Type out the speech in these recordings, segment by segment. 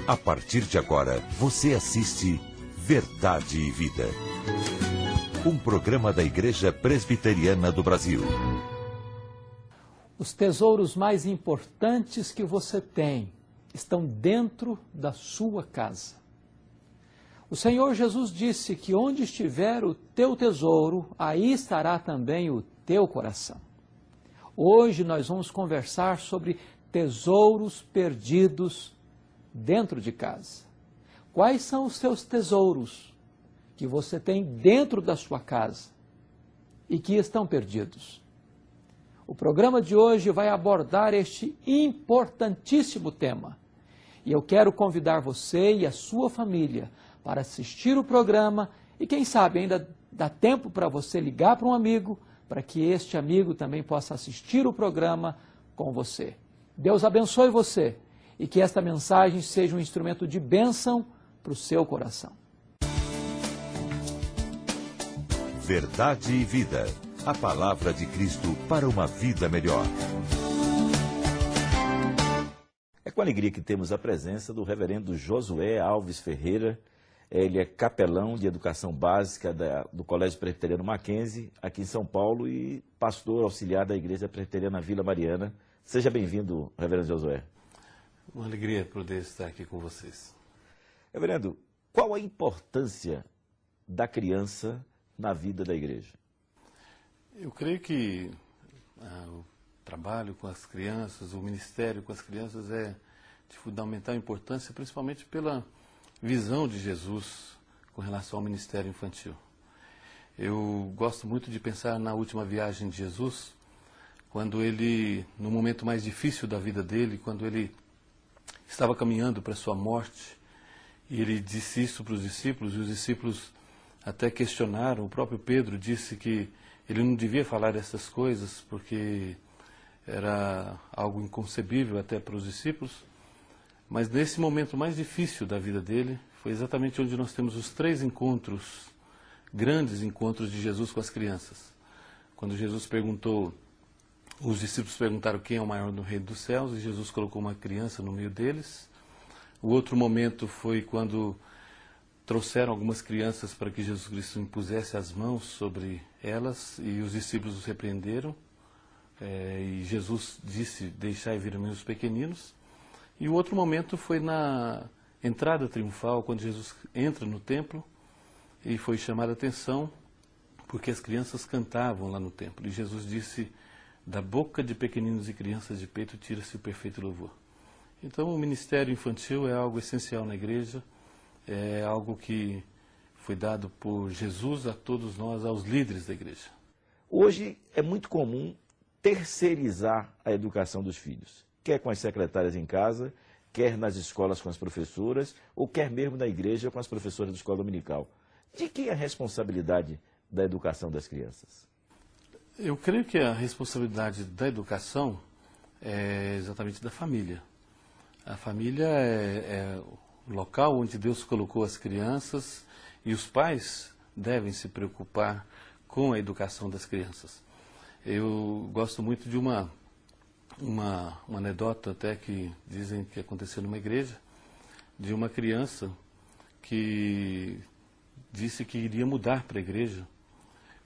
A partir de agora, você assiste Verdade e Vida. Um programa da Igreja Presbiteriana do Brasil. Os tesouros mais importantes que você tem estão dentro da sua casa. O Senhor Jesus disse que onde estiver o teu tesouro, aí estará também o teu coração. Hoje nós vamos conversar sobre tesouros perdidos dentro de casa. Quais são os seus tesouros que você tem dentro da sua casa e que estão perdidos? O programa de hoje vai abordar este importantíssimo tema. E eu quero convidar você e a sua família para assistir o programa e, quem sabe, ainda dá tempo para você ligar para um amigo, para que este amigo também possa assistir o programa com você. Deus abençoe você e que esta mensagem seja um instrumento de bênção para o seu coração. Verdade e Vida. A palavra de Cristo para uma vida melhor. É com alegria que temos a presença do reverendo Josué Alves Ferreira. Ele é capelão de educação básica do Colégio Presbiteriano Mackenzie, aqui em São Paulo, e pastor auxiliar da Igreja Presbiteriana Vila Mariana. Seja bem-vindo, reverendo Josué. Uma alegria poder estar aqui com vocês. Reverendo, qual a importância da criança na vida da igreja? Eu creio que o trabalho com as crianças, o ministério com as crianças é de fundamental importância, principalmente pela visão de Jesus com relação ao ministério infantil. Eu gosto muito de pensar na última viagem de Jesus, quando ele, no momento mais difícil da vida dele, quando ele estava caminhando para a sua morte, e ele disse isso para os discípulos, e os discípulos até questionaram. O próprio Pedro disse que ele não devia falar essas coisas, porque era algo inconcebível até para os discípulos. Mas nesse momento mais difícil da vida dele, foi exatamente onde nós temos os 3 encontros, grandes encontros de Jesus com as crianças. Quando Jesus perguntou, os discípulos perguntaram quem é o maior no reino dos céus, e Jesus colocou uma criança no meio deles. O outro momento foi quando trouxeram algumas crianças para que Jesus Cristo impusesse as mãos sobre elas, e os discípulos os repreenderam. E Jesus disse, deixai vir a mim os pequeninos. E o outro momento foi na entrada triunfal, quando Jesus entra no templo, e foi chamada a atenção, porque as crianças cantavam lá no templo. E Jesus disse, da boca de pequeninos e crianças de peito tira-se o perfeito louvor. Então o ministério infantil é algo essencial na igreja, é algo que foi dado por Jesus a todos nós, aos líderes da igreja. Hoje é muito comum terceirizar a educação dos filhos, quer com as secretárias em casa, quer nas escolas com as professoras, ou quer mesmo na igreja com as professoras da escola dominical. De quem é a responsabilidade da educação das crianças? Eu creio que a responsabilidade da educação é exatamente da família. A família é o local onde Deus colocou as crianças, e os pais devem se preocupar com a educação das crianças. Eu gosto muito de uma anedota até que dizem que aconteceu numa igreja, de uma criança que disse que iria mudar para a igreja,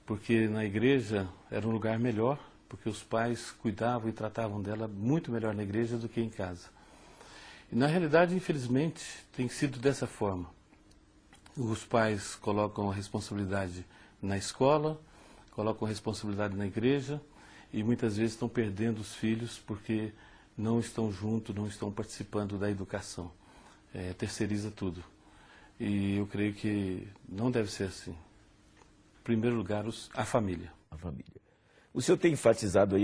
porque na igreja era um lugar melhor, porque os pais cuidavam e tratavam dela muito melhor na igreja do que em casa. E na realidade, infelizmente, tem sido dessa forma. Os pais colocam a responsabilidade na escola, colocam a responsabilidade na igreja, e muitas vezes estão perdendo os filhos porque não estão juntos, não estão participando da educação. Terceiriza tudo. E eu creio que não deve ser assim. Em primeiro lugar, a família. A família. O senhor tem enfatizado aí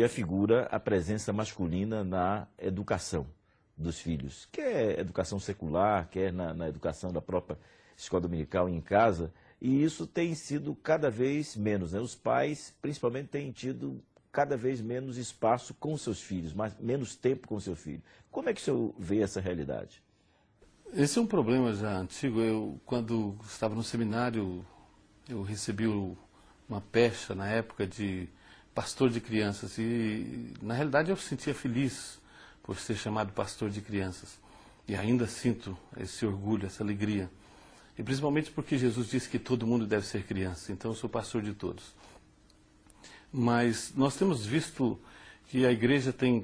a presença masculina na educação dos filhos, quer educação secular, quer na educação da própria escola dominical em casa, e isso tem sido cada vez menos, né? Os pais, principalmente, têm tido cada vez menos espaço com seus filhos, menos tempo com seu filho. Como é que o senhor vê essa realidade? Esse é um problema já antigo. Quando estava no seminário, eu recebi uma pecha na época de pastor de crianças, e na realidade eu me sentia feliz por ser chamado pastor de crianças, e ainda sinto esse orgulho, essa alegria. E principalmente porque Jesus disse que todo mundo deve ser criança, então eu sou pastor de todos. Mas nós temos visto que a igreja tem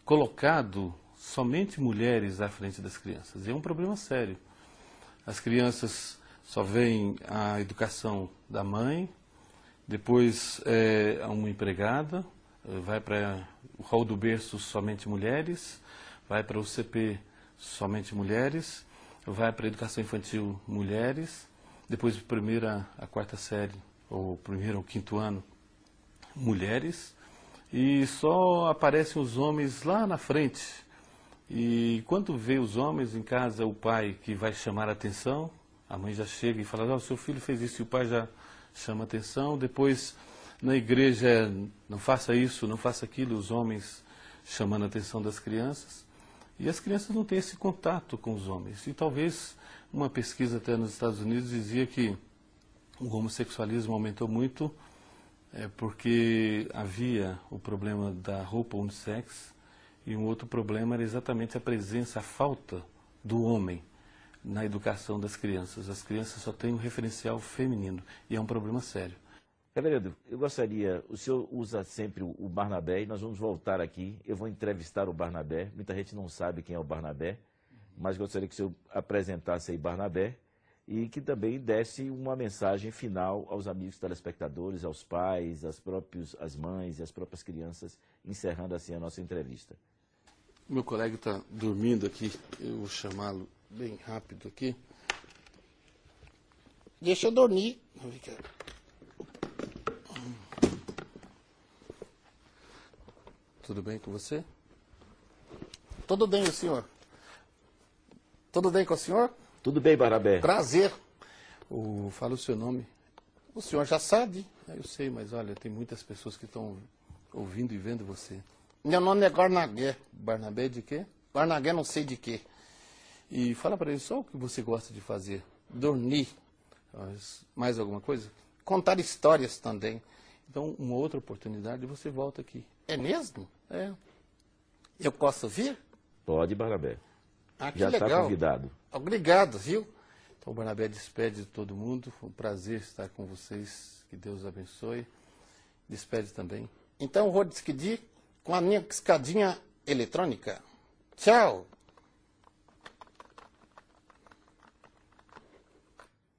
colocado somente mulheres à frente das crianças. E é um problema sério. As crianças só veem a educação da mãe, depois uma empregada, vai para o hall do berço somente mulheres, vai para o CP somente mulheres, vai para a educação infantil mulheres, depois de primeira a quarta série, ou primeiro ao quinto ano, mulheres, e só aparecem os homens lá na frente. E quando vê os homens em casa, o pai que vai chamar a atenção, a mãe já chega e fala, o seu filho fez isso, e o pai já chama a atenção. Depois, na igreja, não faça isso, não faça aquilo, os homens chamando a atenção das crianças. E as crianças não têm esse contato com os homens. E talvez uma pesquisa até nos Estados Unidos dizia que o homossexualismo aumentou muito porque havia o problema da roupa unissex, e um outro problema era exatamente a presença, a falta do homem na educação das crianças. As crianças só têm um referencial feminino, e é um problema sério. Reverendo, eu gostaria, o senhor usa sempre o Barnabé, e nós vamos voltar aqui, eu vou entrevistar o Barnabé, muita gente não sabe quem é o Barnabé, mas gostaria que o senhor apresentasse aí Barnabé, e que também desse uma mensagem final aos amigos telespectadores, aos pais, às mães e às próprias crianças, encerrando assim a nossa entrevista. Meu colega está dormindo aqui, eu vou chamá-lo bem rápido aqui. Deixa eu dormir. Tudo bem com você? Tudo bem, o senhor? Tudo bem com o senhor? Tudo bem, Barnabé? Prazer. Fala o seu nome. O senhor já sabe. Eu sei, mas olha, tem muitas pessoas que estão ouvindo e vendo você. Meu nome é Barnabé. Barnabé de quê? Barnabé não sei de quê. E fala para ele só o que você gosta de fazer. Dormir. Mais alguma coisa? Contar histórias também. Então, uma outra oportunidade, você volta aqui. É mesmo? É. Eu posso vir? Pode, Barnabé. Ah, que já legal. está convidado. Obrigado, viu? Então, o Barnabé despede de todo mundo. Foi um prazer estar com vocês. Que Deus abençoe. Despede também. Então, eu vou despedir com a minha escadinha eletrônica. Tchau.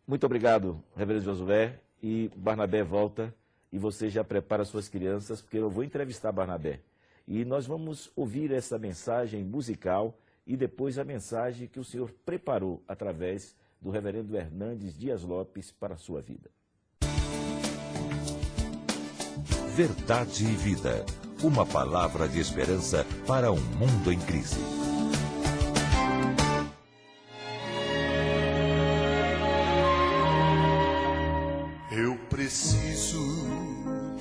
Muito obrigado, Reverendo Josué. E Barnabé volta e você já prepara suas crianças, porque eu vou entrevistar Barnabé. E nós vamos ouvir essa mensagem musical e depois a mensagem que o senhor preparou através do Reverendo Hernandes Dias Lopes para a sua vida. Verdade e Vida. Uma palavra de esperança para um mundo em crise. Eu preciso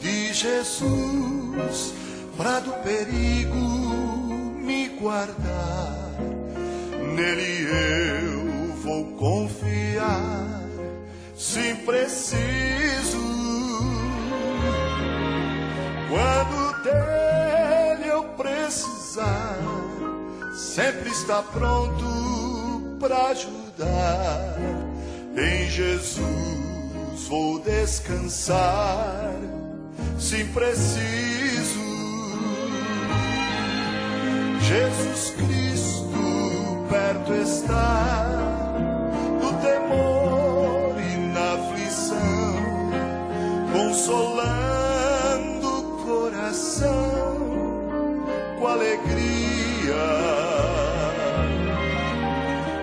de Jesus para do perigo me guardar. Nele eu vou confiar, se preciso. Quando dele eu precisar, sempre está pronto para ajudar. Em Jesus vou descansar, se preciso. Jesus Cristo perto está, no temor e na aflição, consolando o coração com alegria.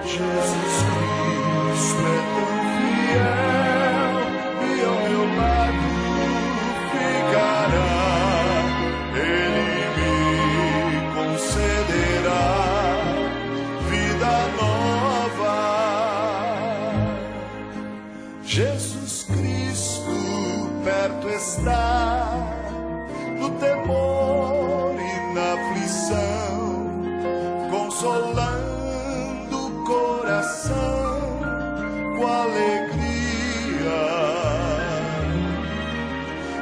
Jesus Cristo é tão fiel e ao meu lado ficará. Ele me concederá vida nova. Jesus Cristo perto está, no temor e na aflição, consolando o coração com alegria.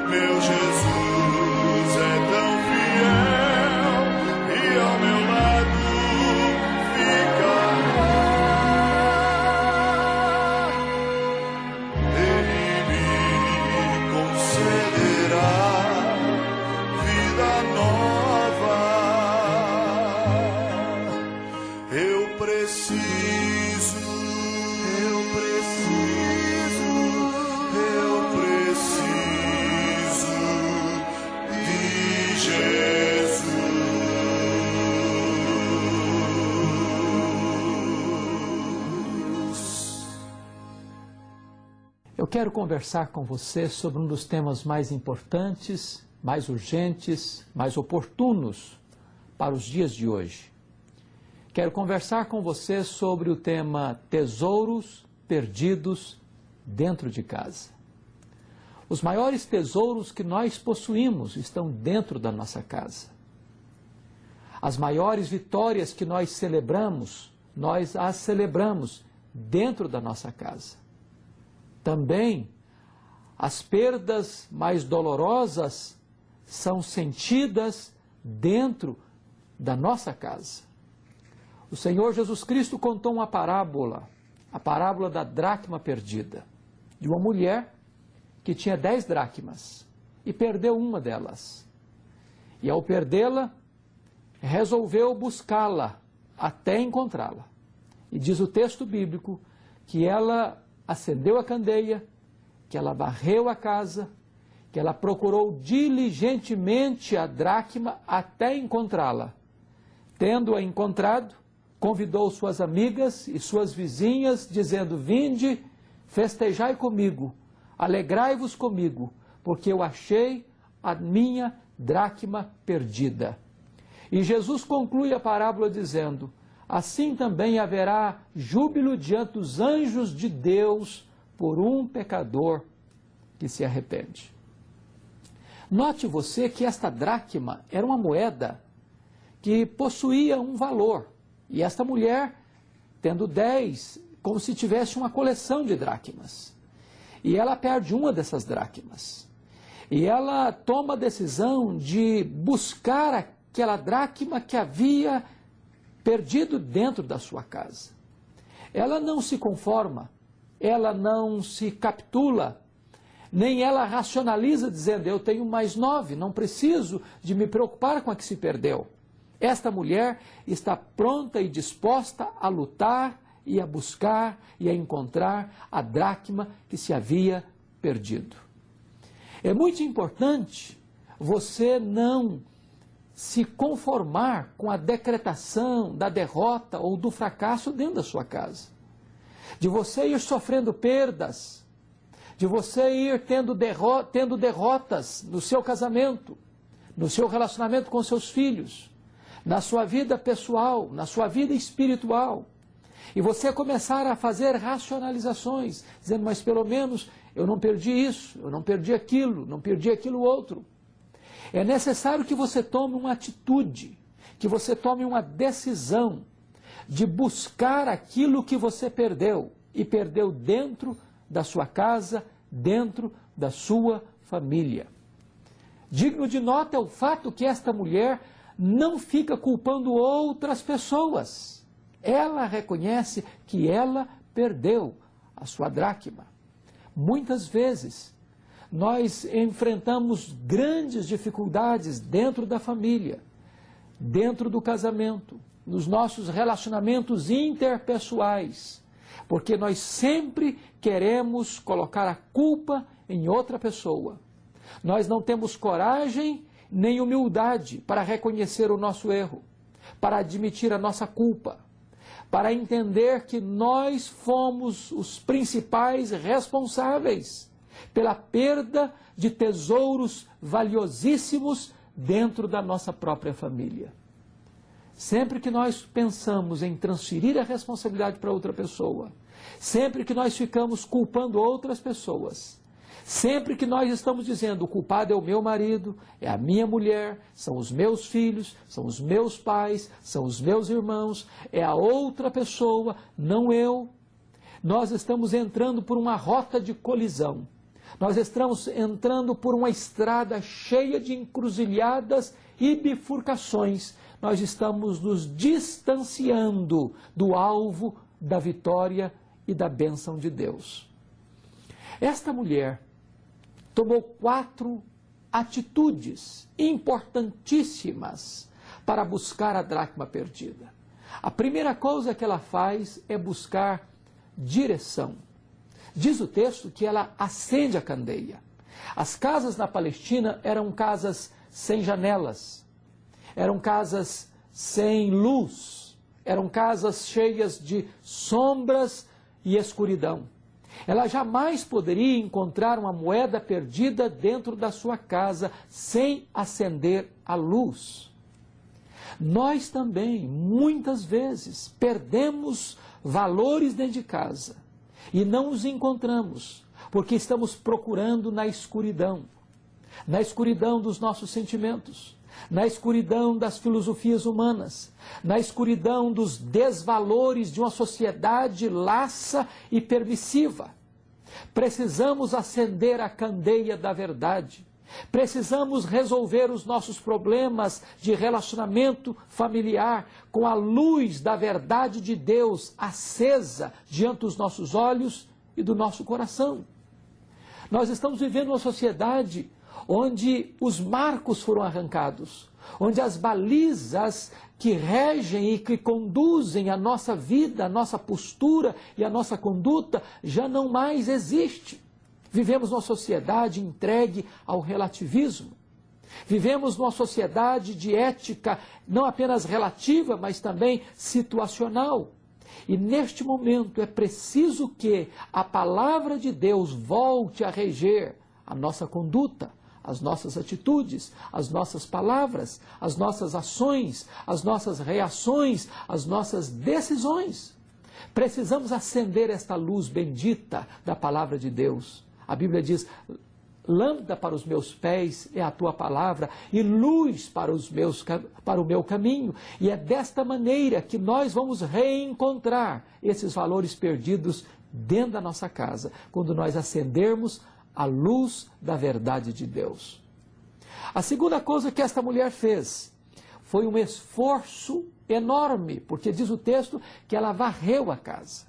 Meu Jesus é tão fiel e ao meu lado ficará. preciso de Jesus. Eu quero conversar com você sobre um dos temas mais importantes, mais urgentes, mais oportunos para os dias de hoje. Quero conversar com você sobre o tema tesouros perdidos dentro de casa. Os maiores tesouros que nós possuímos estão dentro da nossa casa. As maiores vitórias que nós celebramos, nós as celebramos dentro da nossa casa. Também, as perdas mais dolorosas são sentidas dentro da nossa casa. O Senhor Jesus Cristo contou uma parábola, a parábola da dracma perdida, de uma mulher que tinha 10 dracmas e perdeu uma delas. E ao perdê-la, resolveu buscá-la até encontrá-la. E diz o texto bíblico que ela acendeu a candeia, que ela varreu a casa, que ela procurou diligentemente a dracma até encontrá-la. Tendo-a encontrado, convidou suas amigas e suas vizinhas, dizendo: vinde, festejai comigo, alegrai-vos comigo, porque eu achei a minha dracma perdida. E Jesus conclui a parábola dizendo: assim também haverá júbilo diante dos anjos de Deus por um pecador que se arrepende. Note você que esta dracma era uma moeda que possuía um valor. E esta mulher, tendo 10, como se tivesse uma coleção de dracmas. E ela perde uma dessas dracmas. E ela toma a decisão de buscar aquela dracma que havia perdido dentro da sua casa. Ela não se conforma, ela não se capitula, nem ela racionaliza dizendo: eu tenho mais 9, não preciso de me preocupar com a que se perdeu. Esta mulher está pronta e disposta a lutar e a buscar e a encontrar a dracma que se havia perdido. É muito importante você não se conformar com a decretação da derrota ou do fracasso dentro da sua casa. De você ir sofrendo perdas, de você ir tendo derrotas no seu casamento, no seu relacionamento com seus filhos, na sua vida pessoal, na sua vida espiritual. E você começar a fazer racionalizações, dizendo: mas pelo menos eu não perdi isso, eu não perdi aquilo, não perdi aquilo outro. É necessário que você tome uma atitude, que você tome uma decisão de buscar aquilo que você perdeu, e perdeu dentro da sua casa, dentro da sua família. Digno de nota é o fato que esta mulher não fica culpando outras pessoas. Ela reconhece que ela perdeu a sua dracma. Muitas vezes, nós enfrentamos grandes dificuldades dentro da família, dentro do casamento, nos nossos relacionamentos interpessoais, porque nós sempre queremos colocar a culpa em outra pessoa. Nós não temos coragem nem humildade para reconhecer o nosso erro, para admitir a nossa culpa, para entender que nós fomos os principais responsáveis pela perda de tesouros valiosíssimos dentro da nossa própria família. Sempre que nós pensamos em transferir a responsabilidade para outra pessoa, sempre que nós ficamos culpando outras pessoas, sempre que nós estamos dizendo: o culpado é o meu marido, é a minha mulher, são os meus filhos, são os meus pais, são os meus irmãos, é a outra pessoa, não eu, nós estamos entrando por uma rota de colisão. Nós estamos entrando por uma estrada cheia de encruzilhadas e bifurcações. Nós estamos nos distanciando do alvo da vitória e da bênção de Deus. Esta mulher tomou 4 atitudes importantíssimas para buscar a dracma perdida. A primeira coisa que ela faz é buscar direção. Diz o texto que ela acende a candeia. As casas na Palestina eram casas sem janelas, eram casas sem luz, eram casas cheias de sombras e escuridão. Ela jamais poderia encontrar uma moeda perdida dentro da sua casa sem acender a luz. Nós também, muitas vezes, perdemos valores dentro de casa e não os encontramos, porque estamos procurando na escuridão dos nossos sentimentos, na escuridão das filosofias humanas, na escuridão dos desvalores de uma sociedade laça e permissiva. Precisamos acender a candeia da verdade. Precisamos resolver os nossos problemas de relacionamento familiar com a luz da verdade de Deus acesa diante dos nossos olhos e do nosso coração. Nós estamos vivendo uma sociedade onde os marcos foram arrancados, onde as balizas que regem e que conduzem a nossa vida, a nossa postura e a nossa conduta já não mais existem. Vivemos numa sociedade entregue ao relativismo. Vivemos numa sociedade de ética não apenas relativa, mas também situacional. E neste momento é preciso que a palavra de Deus volte a reger a nossa conduta, as nossas atitudes, as nossas palavras, as nossas ações, as nossas reações, as nossas decisões. Precisamos acender esta luz bendita da palavra de Deus. A Bíblia diz, lâmpada para os meus pés é a tua palavra e luz para o meu caminho. E é desta maneira que nós vamos reencontrar esses valores perdidos dentro da nossa casa, quando nós acendermos a luz da verdade de Deus. A segunda coisa que esta mulher fez foi um esforço enorme, porque diz o texto que ela varreu a casa.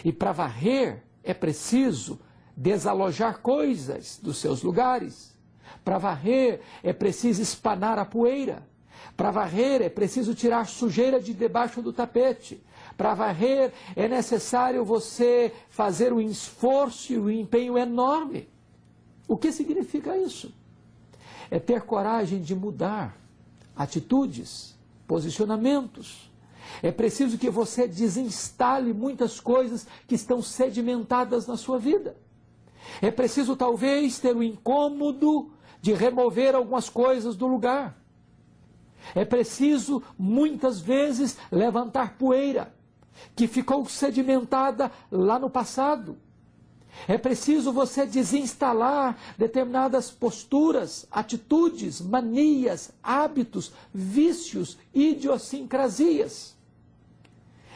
E para varrer é preciso desalojar coisas dos seus lugares. Para varrer é preciso espanar a poeira. Para varrer é preciso tirar sujeira de debaixo do tapete. Para varrer é necessário você fazer um esforço e um empenho enorme. O que significa isso? É ter coragem de mudar atitudes, posicionamentos. É preciso que você desinstale muitas coisas que estão sedimentadas na sua vida. É preciso talvez ter o incômodo de remover algumas coisas do lugar. É preciso muitas vezes levantar poeira que ficou sedimentada lá no passado. É preciso você desinstalar determinadas posturas, atitudes, manias, hábitos, vícios, idiosincrasias.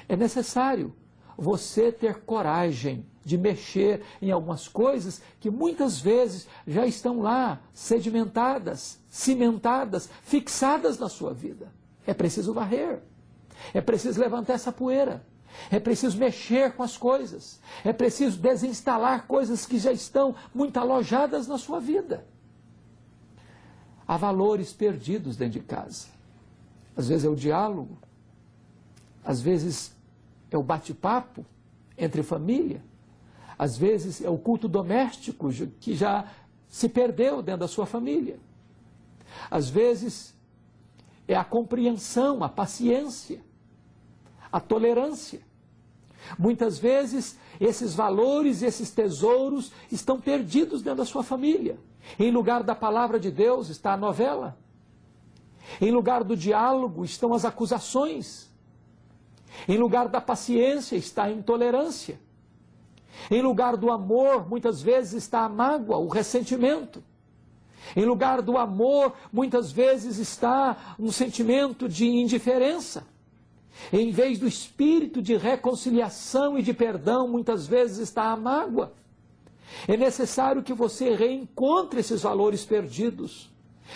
É necessário você ter coragem de mexer em algumas coisas que muitas vezes já estão lá, sedimentadas, cimentadas, fixadas na sua vida. É preciso varrer. É preciso levantar essa poeira. É preciso mexer com as coisas. É preciso desinstalar coisas que já estão muito alojadas na sua vida. Há valores perdidos dentro de casa. Às vezes é o diálogo. Às vezes é o bate-papo entre família. Às vezes é o culto doméstico que já se perdeu dentro da sua família. Às vezes é a compreensão, a paciência, a tolerância. Muitas vezes esses valores, esses tesouros estão perdidos dentro da sua família. Em lugar da palavra de Deus está a novela. Em lugar do diálogo estão as acusações. Em lugar da paciência está a intolerância. Em lugar do amor, muitas vezes está a mágoa, o ressentimento. Em lugar do amor, muitas vezes está um sentimento de indiferença. Em vez do espírito de reconciliação e de perdão, muitas vezes está a mágoa. É necessário que você reencontre esses valores perdidos,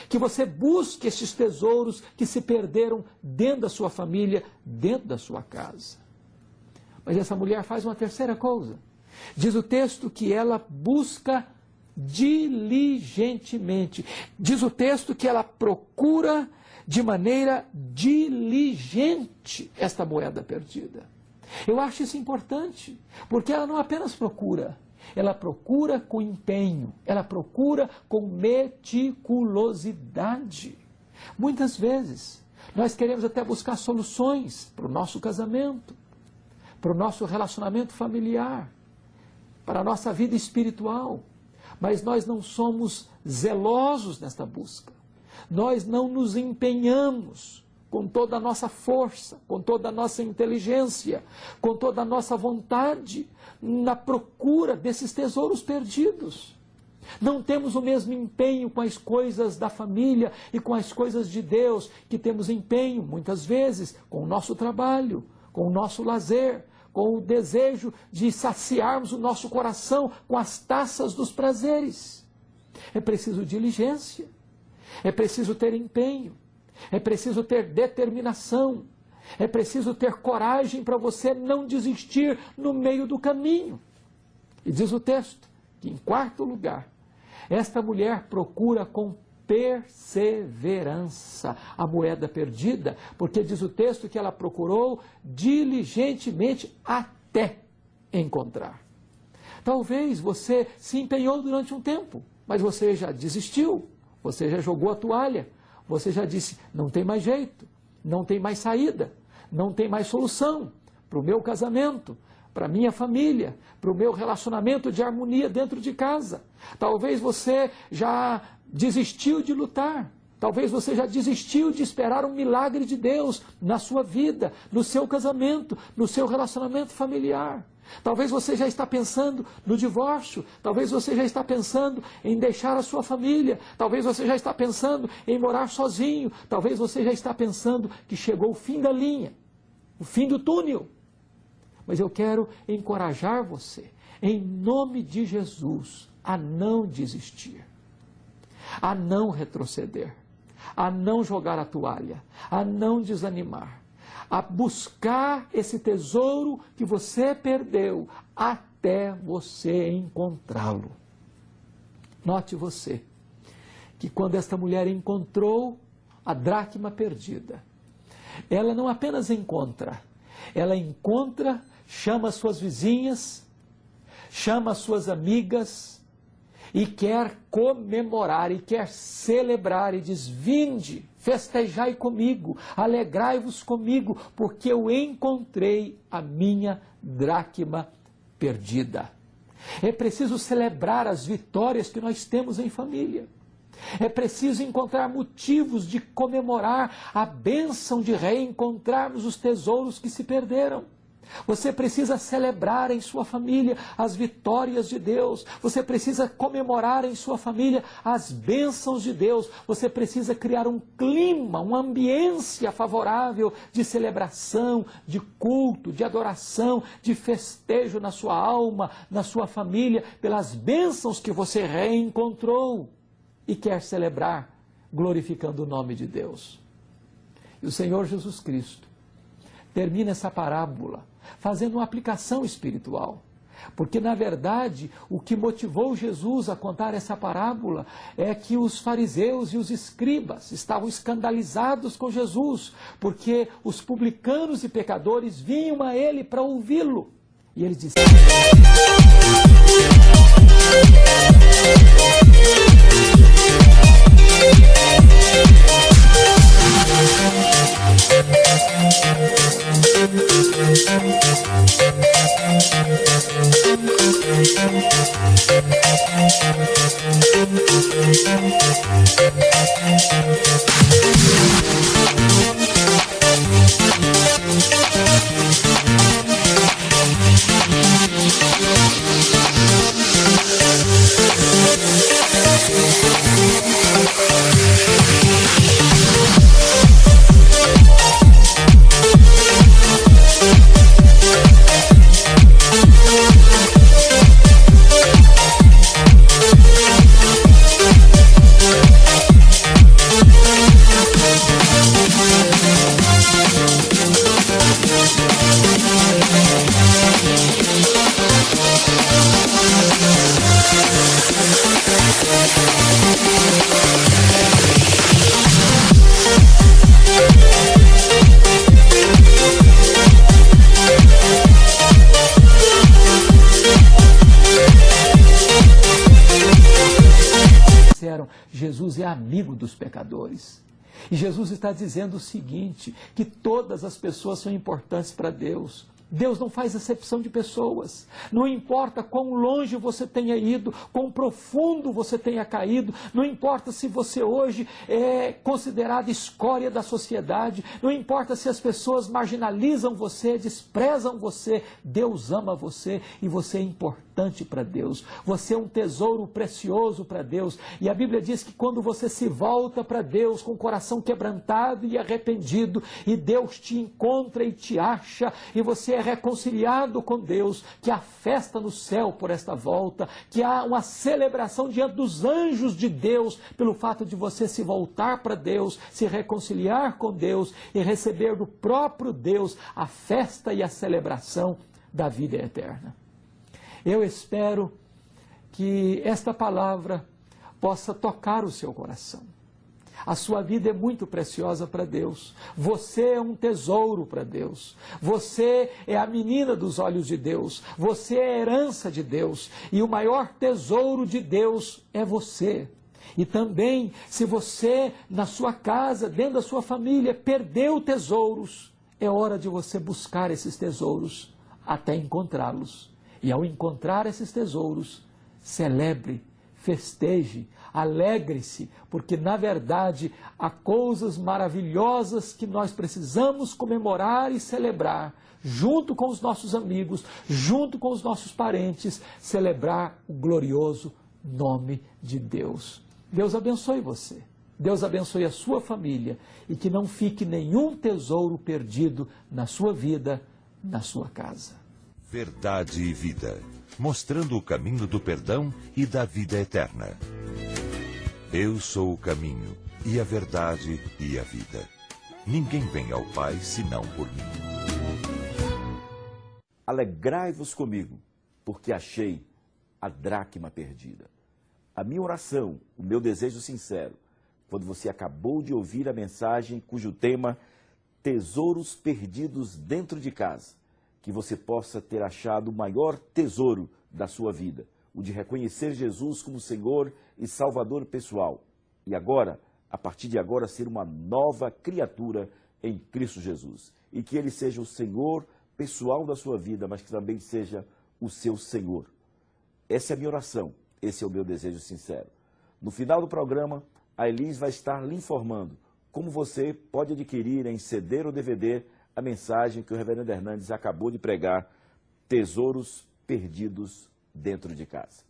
que você busque esses tesouros que se perderam dentro da sua família, dentro da sua casa. Mas essa mulher faz uma terceira coisa. Diz o texto que ela busca diligentemente. Diz o texto que ela procura de maneira diligente esta moeda perdida. Eu acho isso importante, porque ela não apenas procura, ela procura com empenho, ela procura com meticulosidade. Muitas vezes, nós queremos até buscar soluções para o nosso casamento, para o nosso relacionamento familiar, para a nossa vida espiritual, mas nós não somos zelosos nesta busca. Nós não nos empenhamos com toda a nossa força, com toda a nossa inteligência, com toda a nossa vontade na procura desses tesouros perdidos. Não temos o mesmo empenho com as coisas da família e com as coisas de Deus, que temos empenho, muitas vezes, com o nosso trabalho, com o nosso lazer, com o desejo de saciarmos o nosso coração com as taças dos prazeres. É preciso diligência, é preciso ter empenho, é preciso ter determinação, é preciso ter coragem para você não desistir no meio do caminho. E diz o texto que, em quarto lugar, esta mulher procura com perseverança a moeda perdida, porque diz o texto que ela procurou diligentemente até encontrar. Talvez você se empenhou durante um tempo, mas você já desistiu, você já jogou a toalha, você já disse, não tem mais jeito, não tem mais saída, não tem mais solução para o meu casamento, para a minha família, para o meu relacionamento de harmonia dentro de casa. Talvez você já desistiu de lutar, talvez você já desistiu de esperar um milagre de Deus na sua vida, no seu casamento, no seu relacionamento familiar. Talvez você já está pensando no divórcio, talvez você já está pensando em deixar a sua família, talvez você já está pensando em morar sozinho, talvez você já está pensando que chegou o fim da linha, o fim do túnel. Mas eu quero encorajar você, em nome de Jesus, a não desistir, a não retroceder, a não jogar a toalha, a não desanimar, a buscar esse tesouro que você perdeu até você encontrá-lo. Note você que quando esta mulher encontrou a dracma perdida, ela não apenas encontra, ela encontra, chama as suas vizinhas, chama as suas amigas e quer comemorar, e quer celebrar, e diz, vinde, festejai comigo, alegrai-vos comigo, porque eu encontrei a minha dracma perdida. É preciso celebrar as vitórias que nós temos em família. É preciso encontrar motivos de comemorar a bênção de reencontrarmos os tesouros que se perderam. Você precisa celebrar em sua família as vitórias de Deus. Você precisa comemorar em sua família as bênçãos de Deus. Você precisa criar um clima, uma ambiência favorável de celebração, de culto, de adoração, de festejo na sua alma, na sua família, pelas bênçãos que você reencontrou e quer celebrar, glorificando o nome de Deus. E o Senhor Jesus Cristo termina essa parábola fazendo uma aplicação espiritual. Porque, na verdade, o que motivou Jesus a contar essa parábola é que os fariseus e os escribas estavam escandalizados com Jesus, porque os publicanos e pecadores vinham a ele para ouvi-lo. E ele disse... é amigo dos pecadores. E Jesus está dizendo o seguinte, que todas as pessoas são importantes para Deus. Deus não faz acepção de pessoas. Não importa quão longe você tenha ido, quão profundo você tenha caído, não importa se você hoje é considerado escória da sociedade, não importa se as pessoas marginalizam você, desprezam você, Deus ama você e você é importante para Deus. Você é um tesouro precioso para Deus. E a Bíblia diz que quando você se volta para Deus com o coração quebrantado e arrependido, e Deus te encontra e te acha, e você é reconciliado com Deus, que há festa no céu por esta volta, que há uma celebração diante dos anjos de Deus, pelo fato de você se voltar para Deus, se reconciliar com Deus e receber do próprio Deus a festa e a celebração da vida eterna. Eu espero que esta palavra possa tocar o seu coração. A sua vida é muito preciosa para Deus. Você é um tesouro para Deus. Você é a menina dos olhos de Deus. Você é a herança de Deus. E o maior tesouro de Deus é você. E também, se você, na sua casa, dentro da sua família, perdeu tesouros, é hora de você buscar esses tesouros até encontrá-los. E ao encontrar esses tesouros, celebre, festeje, alegre-se, porque na verdade há coisas maravilhosas que nós precisamos comemorar e celebrar, junto com os nossos amigos, junto com os nossos parentes, celebrar o glorioso nome de Deus. Deus abençoe você, Deus abençoe a sua família e que não fique nenhum tesouro perdido na sua vida, na sua casa. Verdade e vida, mostrando o caminho do perdão e da vida eterna. Eu sou o caminho, e a verdade e a vida. Ninguém vem ao Pai senão por mim. Alegrai-vos comigo, porque achei a dracma perdida. A minha oração, o meu desejo sincero, quando você acabou de ouvir a mensagem cujo tema Tesouros Perdidos Dentro de Casa, que você possa ter achado o maior tesouro da sua vida, o de reconhecer Jesus como Senhor e Salvador pessoal. E agora, a partir de agora, ser uma nova criatura em Cristo Jesus. E que Ele seja o Senhor pessoal da sua vida, mas que também seja o seu Senhor. Essa é a minha oração, esse é o meu desejo sincero. No final do programa, a Elis vai estar lhe informando como você pode adquirir em CD ou DVD a mensagem que o reverendo Hernandes acabou de pregar, Tesouros Perdidos Dentro de Casa.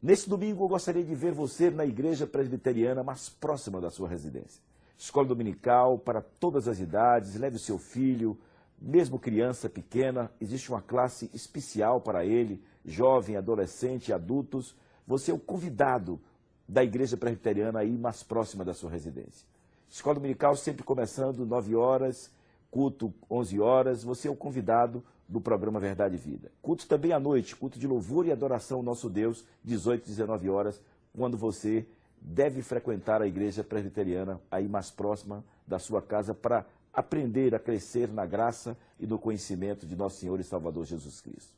Nesse domingo, eu gostaria de ver você na igreja presbiteriana mais próxima da sua residência. Escola dominical para todas as idades, leve o seu filho, mesmo criança pequena, existe uma classe especial para ele, jovem, adolescente, adultos. Você é o convidado da igreja presbiteriana aí mais próxima da sua residência. Escola dominical sempre começando 9 horas, culto 11 horas, você é o convidado do programa Verdade e Vida. Culto também à noite, culto de louvor e adoração ao nosso Deus, 18 e 19 horas, quando você deve frequentar a igreja presbiteriana aí mais próxima da sua casa para aprender a crescer na graça e no conhecimento de nosso Senhor e Salvador Jesus Cristo.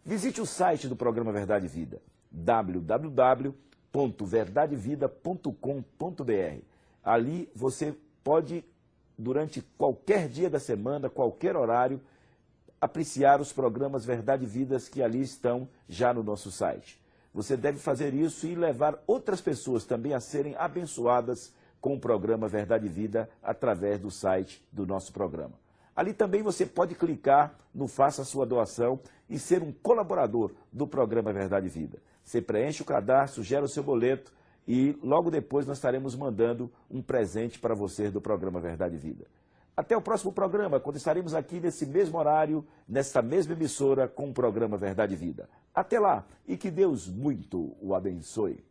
Visite o site do programa Verdade e Vida, www.verdadevida.com.br. Ali você pode, durante qualquer dia da semana, qualquer horário, apreciar os programas Verdade e Vidas que ali estão já no nosso site. Você deve fazer isso e levar outras pessoas também a serem abençoadas com o programa Verdade e Vida através do site do nosso programa. Ali também você pode clicar no Faça a Sua Doação e ser um colaborador do programa Verdade e Vida. Você preenche o cadastro, gera o seu boleto e logo depois nós estaremos mandando um presente para você do programa Verdade e Vida. Até o próximo programa, quando estaremos aqui nesse mesmo horário, nesta mesma emissora, com o programa Verdade e Vida. Até lá, e que Deus muito o abençoe.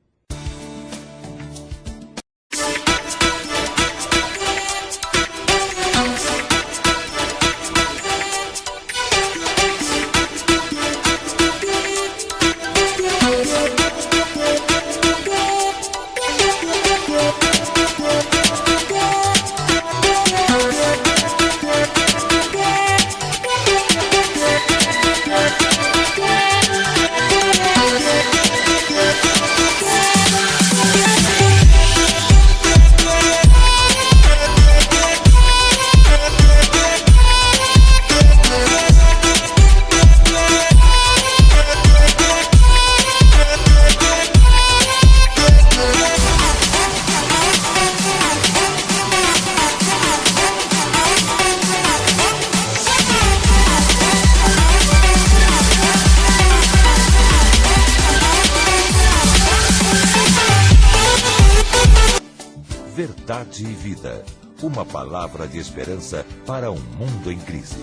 Verdade e Vida. Uma palavra de esperança para um mundo em crise.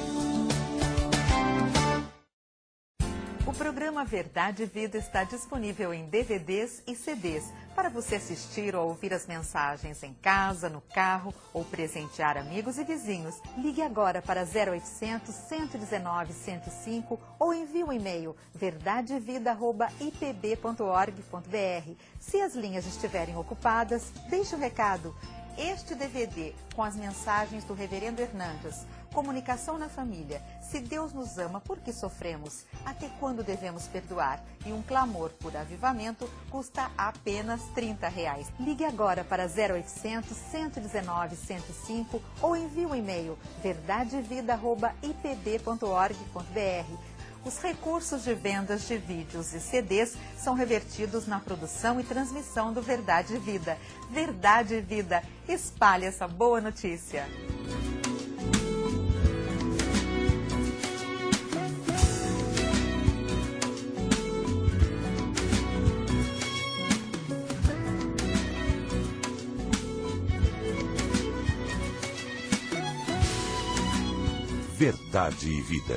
O programa Verdade e Vida está disponível em DVDs e CDs para você assistir ou ouvir as mensagens em casa, no carro ou presentear amigos e vizinhos. Ligue agora para 0800 119 105 ou envie um e-mail verdadevida@ipb.org.br. Se as linhas estiverem ocupadas, deixe um recado. Este DVD, com as mensagens do Reverendo Hernandes, Comunicação na Família, Se Deus nos ama, por que sofremos? Até quando devemos perdoar? E um clamor por avivamento, custa apenas R$30. Ligue agora para 0800 119 105 ou envie um e-mail verdadevida@ipb.org.br. Os recursos de vendas de vídeos e CDs são revertidos na produção e transmissão do Verdade e Vida. Verdade e Vida, espalhe essa boa notícia. Verdade e Vida.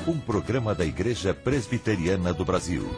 Um programa da Igreja Presbiteriana do Brasil.